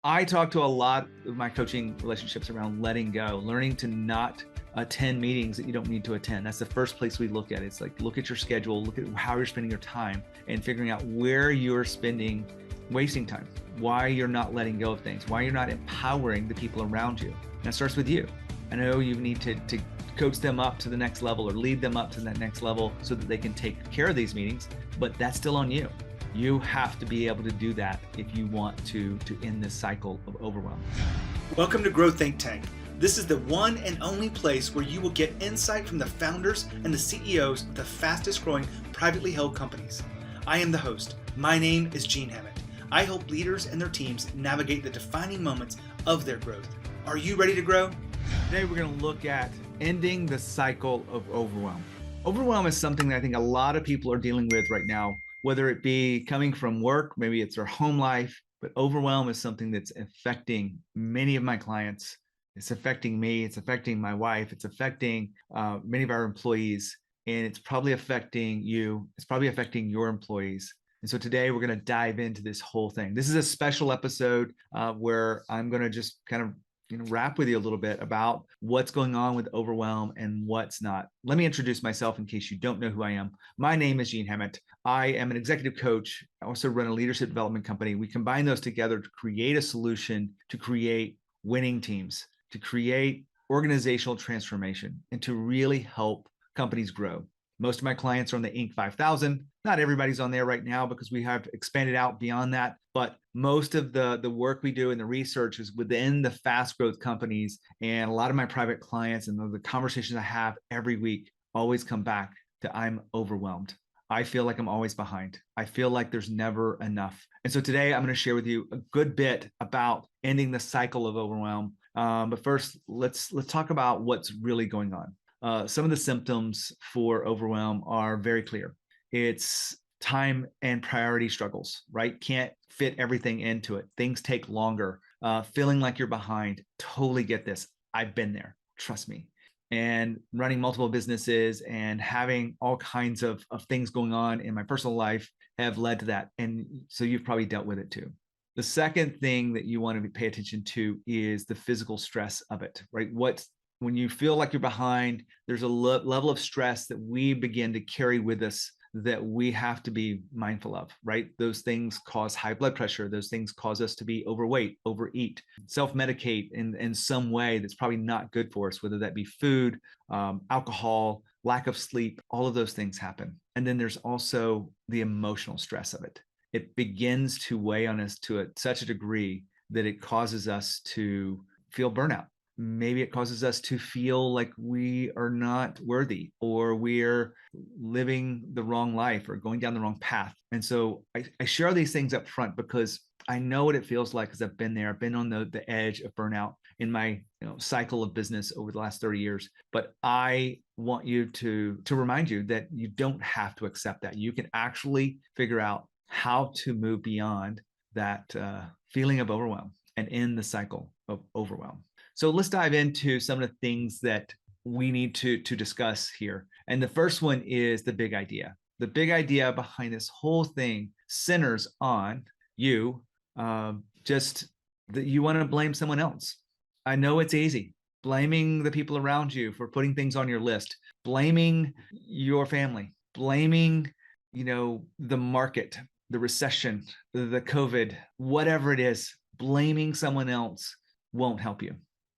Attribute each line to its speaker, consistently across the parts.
Speaker 1: I talk to a lot of my coaching relationships around letting go, learning to not attend meetings that you don't need to attend. That's the first place we look at. It's like, look at your schedule, look at how you're spending your time and figuring out where you're wasting time, why you're not letting go of things, why you're not empowering the people around you. And that starts with you. I know you need to coach them up to the next level or lead them up to that next level so that they can take care of these meetings, but that's still on you. You have to be able to do that if you want to end this cycle of overwhelm.
Speaker 2: Welcome to Grow Think Tank. This is the one and only place where you will get insight from the founders and the CEOs of the fastest growing privately held companies. I am the host. My name is Gene Hammett. I help leaders and their teams navigate the defining moments of their growth. Are you ready to grow?
Speaker 1: Today we're going to look at ending the cycle of overwhelm. Overwhelm is something that I think a lot of people are dealing with right now, whether it be coming from work, maybe it's their home life, but overwhelm is something that's affecting many of my clients. It's affecting me, it's affecting my wife, it's affecting many of our employees, and it's probably affecting you, it's probably affecting your employees. And so today we're going to dive into this whole thing. This is a special episode where I'm going to just kind of wrap with you a little bit about what's going on with overwhelm and what's not. Let me introduce myself in case you don't know who I am. My name is Gene Hammett. I am an executive coach. I also run a leadership development company. We combine those together to create a solution to create winning teams, to create organizational transformation, and to really help companies grow. Most of my clients are on the Inc. 5000. Not everybody's on there right now because we have expanded out beyond that. But most of the work we do and the research is within the fast growth companies. And a lot of my private clients and the conversations I have every week always come back to I'm overwhelmed. I feel like I'm always behind. I feel like there's never enough. And so today I'm going to share with you a good bit about ending the cycle of overwhelm. But first, let's talk about what's really going on. Some of the symptoms for overwhelm are very clear. It's time and priority struggles, right? Can't fit everything into it. Things take longer. Feeling like you're behind. Totally get this. I've been there. Trust me. And running multiple businesses and having all kinds of things going on in my personal life have led to that. And so you've probably dealt with it too. The second thing that you want to pay attention to is the physical stress of it, right? When you feel like you're behind, there's a level of stress that we begin to carry with us that we have to be mindful of, right? Those things cause high blood pressure. Those things cause us to be overweight, overeat, self-medicate in some way that's probably not good for us, whether that be food, alcohol, lack of sleep, all of those things happen. And then there's also the emotional stress of it. It begins to weigh on us to such a degree that it causes us to feel burnout. Maybe it causes us to feel like we are not worthy or we're living the wrong life or going down the wrong path. And so I share these things up front because I know what it feels like because I've been there. I've been on the edge of burnout in my cycle of business over the last 30 years. But I want you to remind you that you don't have to accept that. You can actually figure out how to move beyond that feeling of overwhelm and end the cycle of overwhelm. So let's dive into some of the things that we need to discuss here. And the first one is the big idea. The big idea behind this whole thing centers on you, just that you want to blame someone else. I know it's easy. Blaming the people around you for putting things on your list, blaming your family, blaming, the market, the recession, the COVID, whatever it is, blaming someone else won't help you.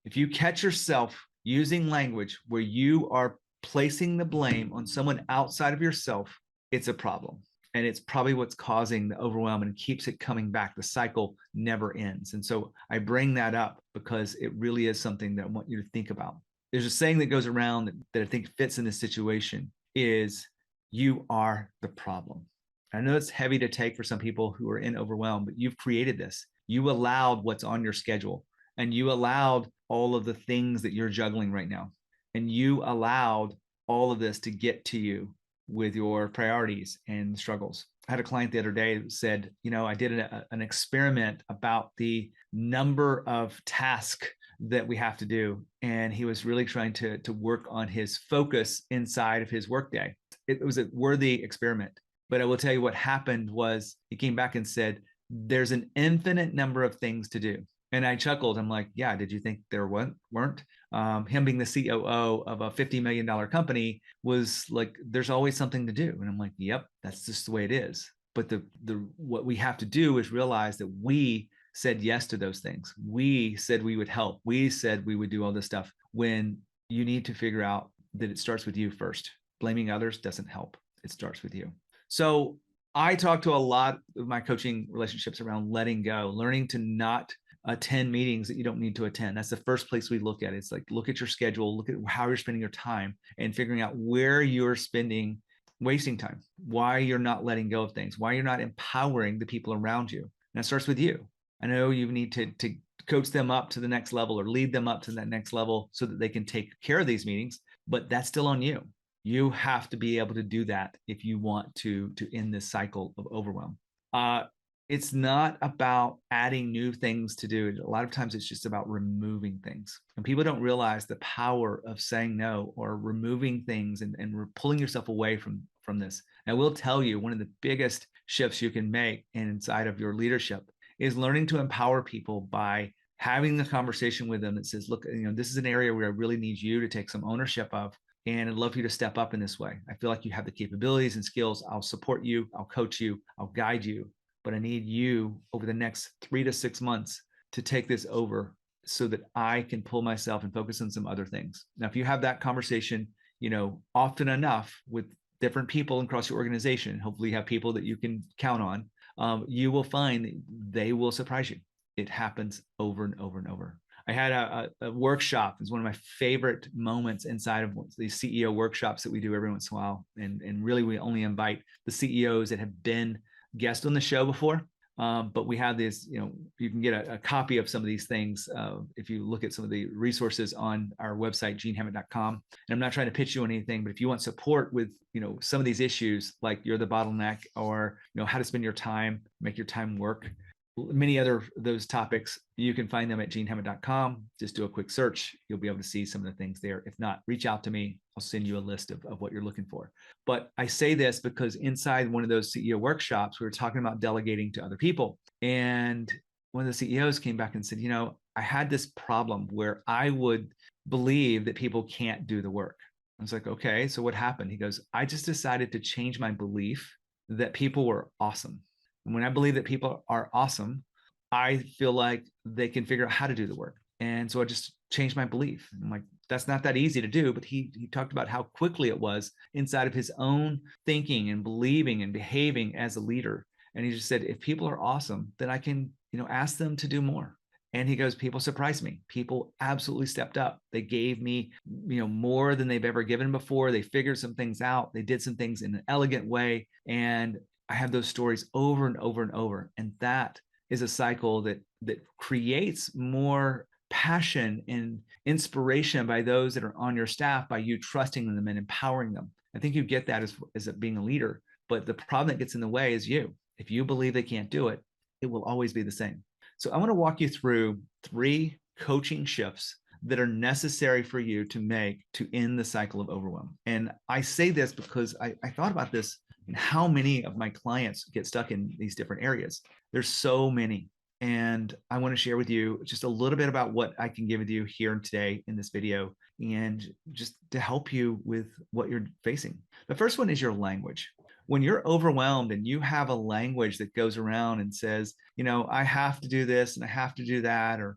Speaker 1: If you catch yourself using language where you are placing the blame on someone outside of yourself, it's a problem. And it's probably what's causing the overwhelm and keeps it coming back. The cycle never ends. And so I bring that up because it really is something that I want you to think about. There's a saying that goes around that I think fits in this situation is you are the problem. I know it's heavy to take for some people who are in overwhelm, but you've created this. You allowed what's on your schedule. And you allowed all of the things that you're juggling right now. And you allowed all of this to get to you with your priorities and struggles. I had a client the other day that said, I did an experiment about the number of tasks that we have to do. And he was really trying to work on his focus inside of his workday. It was a worthy experiment. But I will tell you what happened was he came back and said, there's an infinite number of things to do. And I chuckled. I'm like, yeah, did you think there weren't? Him being the COO of a $50 million company was like, there's always something to do. And I'm like, yep, that's just the way it is. But the what we have to do is realize that we said yes to those things. We said we would help. We said we would do all this stuff, when you need to figure out that it starts with you first. Blaming others doesn't help. It starts with you. So I talk to a lot of my coaching relationships around letting go, learning to not attend meetings that you don't need to attend. That's the first place we look at. It's like, look at your schedule, look at how you're spending your time, and figuring out where you're spending wasting time, why you're not letting go of things, why you're not empowering the people around you. And that starts with you. I know you need to coach them up to the next level or lead them up to that next level so that they can take care of these meetings, but that's still on you. You have to be able to do that if you want to end this cycle of overwhelm. It's not about adding new things to do. A lot of times it's just about removing things. And people don't realize the power of saying no or removing things and pulling yourself away from this. And I will tell you, one of the biggest shifts you can make inside of your leadership is learning to empower people by having the conversation with them that says, look, this is an area where I really need you to take some ownership of. And I'd love for you to step up in this way. I feel like you have the capabilities and skills. I'll support you. I'll coach you. I'll guide you. But I need you over the next 3 to 6 months to take this over so that I can pull myself and focus on some other things. Now, if you have that conversation, often enough with different people across your organization, hopefully you have people that you can count on, you will find that they will surprise you. It happens over and over and over. I had a workshop. It's one of my favorite moments inside of these CEO workshops that we do every once in a while. And really, we only invite the CEOs that have been guests on the show before. But we have this, you can get a copy of some of these things if you look at some of the resources on our website, genehammett.com. And I'm not trying to pitch you on anything, but if you want support with, some of these issues, like you're the bottleneck, or, how to spend your time, make your time work, many other those topics, you can find them at genehammett.com. Just do a quick search. You'll be able to see some of the things there. If not, reach out to me. I'll send you a list of what you're looking for. But I say this because inside one of those CEO workshops, we were talking about delegating to other people. And one of the CEOs came back and said, I had this problem where I would believe that people can't do the work. I was like, okay, so what happened? He goes, I just decided to change my belief that people were awesome. And when I believe that people are awesome, I feel like they can figure out how to do the work. And so I just changed my belief. I'm like, that's not that easy to do. But he talked about how quickly it was inside of his own thinking and believing and behaving as a leader. And he just said, if people are awesome, then I can, ask them to do more. And he goes, people surprised me. People absolutely stepped up. They gave me, more than they've ever given before. They figured some things out. They did some things in an elegant way. And I have those stories over and over and over. And that is a cycle that creates more passion and inspiration by those that are on your staff, by you trusting them and empowering them. I think you get that as being a leader. But the problem that gets in the way is you. If you believe they can't do it, it will always be the same. So I want to walk you through 3 coaching shifts that are necessary for you to make to end the cycle of overwhelm. And I say this because I thought about this and how many of my clients get stuck in these different areas. There's so many. And I want to share with you just a little bit about what I can give with you here today in this video, and just to help you with what you're facing. The first one is your language. When you're overwhelmed and you have a language that goes around and says, I have to do this and I have to do that, or,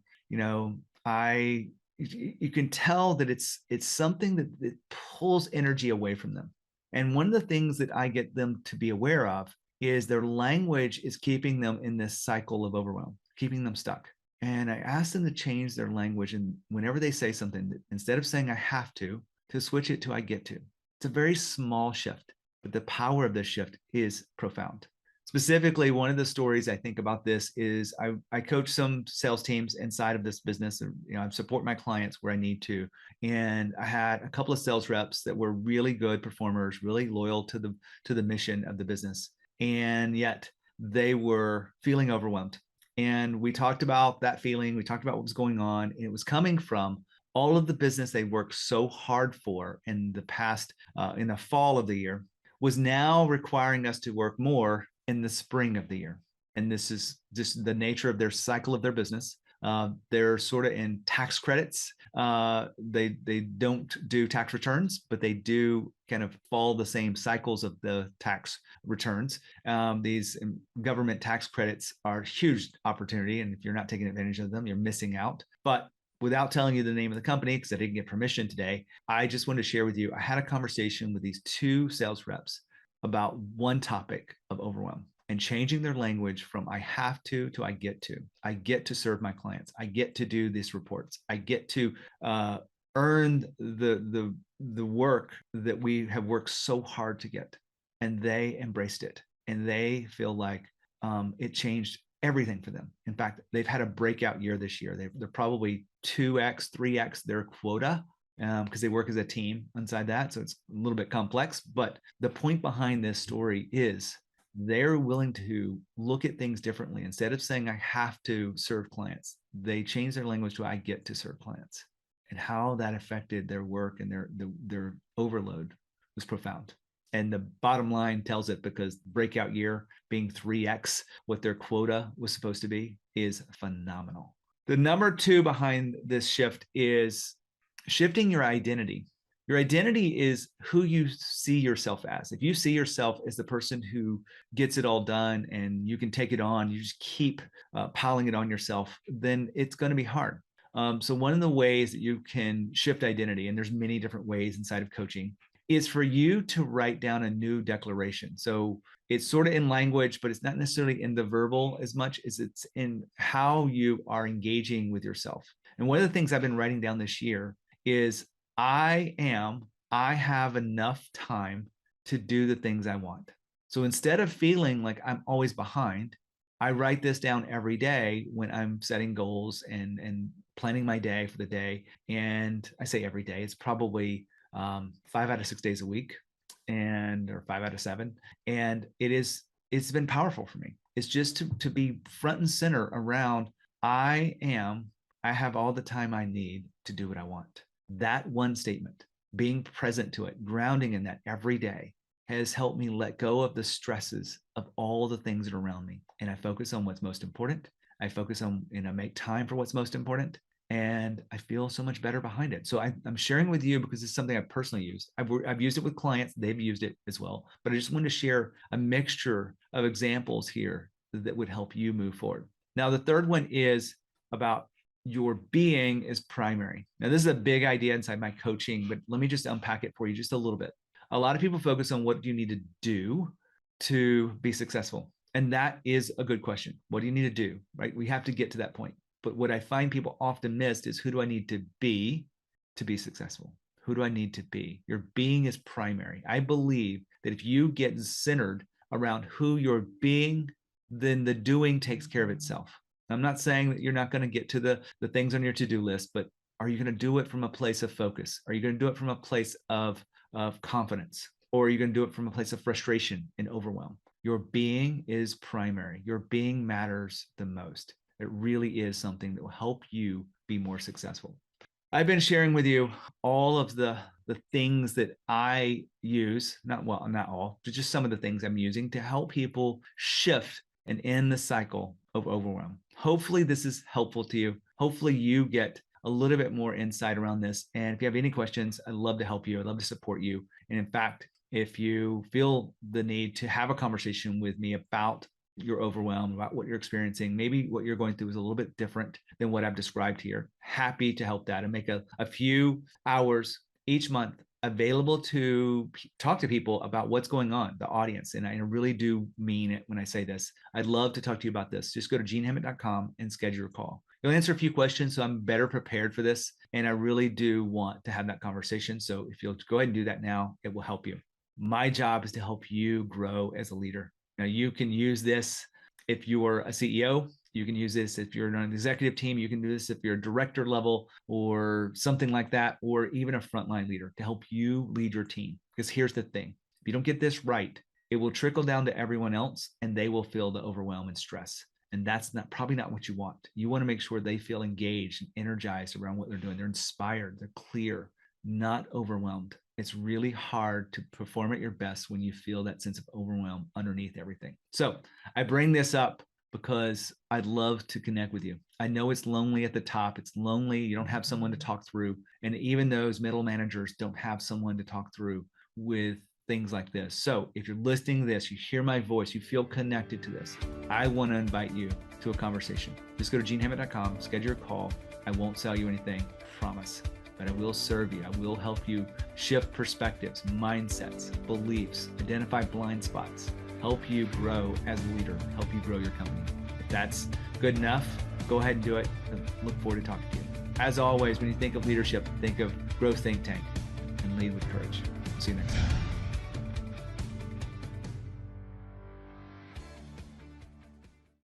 Speaker 1: you can tell that it's something that pulls energy away from them. And one of the things that I get them to be aware of is their language is keeping them in this cycle of overwhelm, keeping them stuck. And I ask them to change their language. And whenever they say something, instead of saying I have to switch it to I get to. It's a very small shift, but the power of this shift is profound. Specifically, one of the stories I think about this is I coach some sales teams inside of this business, and I support my clients where I need to. And I had a couple of sales reps that were really good performers, really loyal to the mission of the business, and yet they were feeling overwhelmed. And we talked about that feeling. We talked about what was going on. And it was coming from all of the business they worked so hard for in the past, in the fall of the year, was now requiring us to work more in the spring of the year. and this is just the nature of their cycle of their business. They're sort of in tax credits. They don't do tax returns, but they do kind of follow the same cycles of the tax returns. These government tax credits are a huge opportunity, and if you're not taking advantage of them, you're missing out. But without telling you the name of the company, because I didn't get permission today, I just wanted to share with you, I had a conversation with these two sales reps about one topic of overwhelm and changing their language from I have to I get to. I get to serve my clients. I get to do these reports. I get to earn the work that we have worked so hard to get. And they embraced it. And they feel like it changed everything for them. In fact, they've had a breakout year this year. They're probably 2x, 3x their quota because they work as a team inside that. So it's a little bit complex. But the point behind this story is they're willing to look at things differently. Instead of saying, I have to serve clients, they change their language to I get to serve clients. And how that affected their work and their overload was profound. And the bottom line tells it, because breakout year being 3x what their quota was supposed to be is phenomenal. The number two behind this shift is shifting your identity. Your identity is who you see yourself as. If you see yourself as the person who gets it all done and you can take it on, you just keep piling it on yourself, then it's going to be hard. So one of the ways that you can shift identity, and there's many different ways inside of coaching, is for you to write down a new declaration. So it's sort of in language, but it's not necessarily in the verbal as much as it's in how you are engaging with yourself. And one of the things I've been writing down this year is I have enough time to do the things I want. So instead of feeling like I'm always behind, I write this down every day when I'm setting goals and planning my day for the day. And I say every day, it's probably 5 out of 6 days a week, or 5 out of 7. And it's been powerful for me. It's just to be front and center around I have all the time I need to do what I want. That one statement, being present to it, grounding in that every day, has helped me let go of the stresses of all the things that are around me. And I focus on what's most important. I focus on, make time for what's most important. And I feel so much better behind it. So I'm sharing with you because it's something I've personally used. I've used it with clients. They've used it as well. But I just wanted to share a mixture of examples here that would help you move forward. Now, the third one is about your being is primary. Now, this is a big idea inside my coaching, but let me just unpack it for you just a little bit. A lot of people focus on what do you need to do to be successful? And that is a good question. What do you need to do, right? We have to get to that point. But what I find people often missed is who do I need to be successful? Who do I need to be? Your being is primary. I believe that if you get centered around who you're being, then the doing takes care of itself. I'm not saying that you're not going to get to the things on your to-do list, but are you going to do it from a place of focus? Are you going to do it from a place of confidence? Or are you going to do it from a place of frustration and overwhelm? Your being is primary. Your being matters the most. It really is something that will help you be more successful. I've been sharing with you all of the things that I use, not all, but just some of the things I'm using to help people shift and end the cycle of overwhelm. Hopefully this is helpful to you. Hopefully you get a little bit more insight around this. And if you have any questions, I'd love to help you. I'd love to support you. And in fact, if you feel the need to have a conversation with me about your overwhelm, about what you're experiencing, maybe what you're going through is a little bit different than what I've described here, happy to help that and make a few hours each month available to talk to people about what's going on, the audience. And I really do mean it when I say this. I'd love to talk to you about this. Just go to genehammett.com and schedule a call. You'll answer a few questions, so I'm better prepared for this. And I really do want to have that conversation. So if you'll go ahead and do that now, it will help you. My job is to help you grow as a leader. Now, you can use this if you're a CEO. You can use this if you're on an executive team. You can do this if you're a director level or something like that, or even a frontline leader to help you lead your team. Because here's the thing. If you don't get this right, it will trickle down to everyone else and they will feel the overwhelm and stress. And that's probably not what you want. You want to make sure they feel engaged and energized around what they're doing. They're inspired, they're clear, not overwhelmed. It's really hard to perform at your best when you feel that sense of overwhelm underneath everything. So I bring this up because I'd love to connect with you. I know it's lonely at the top. It's lonely. You don't have someone to talk through. And even those middle managers don't have someone to talk through with things like this. So if you're listening to this, you hear my voice, you feel connected to this, I want to invite you to a conversation. Just go to genehammett.com, schedule a call. I won't sell you anything, promise, but I will serve you. I will help you shift perspectives, mindsets, beliefs, identify blind spots, help you grow as a leader, help you grow your company. If that's good enough, go ahead and do it. I look forward to talking to you. As always, when you think of leadership, think of Growth Think Tank and lead with courage. See you next time.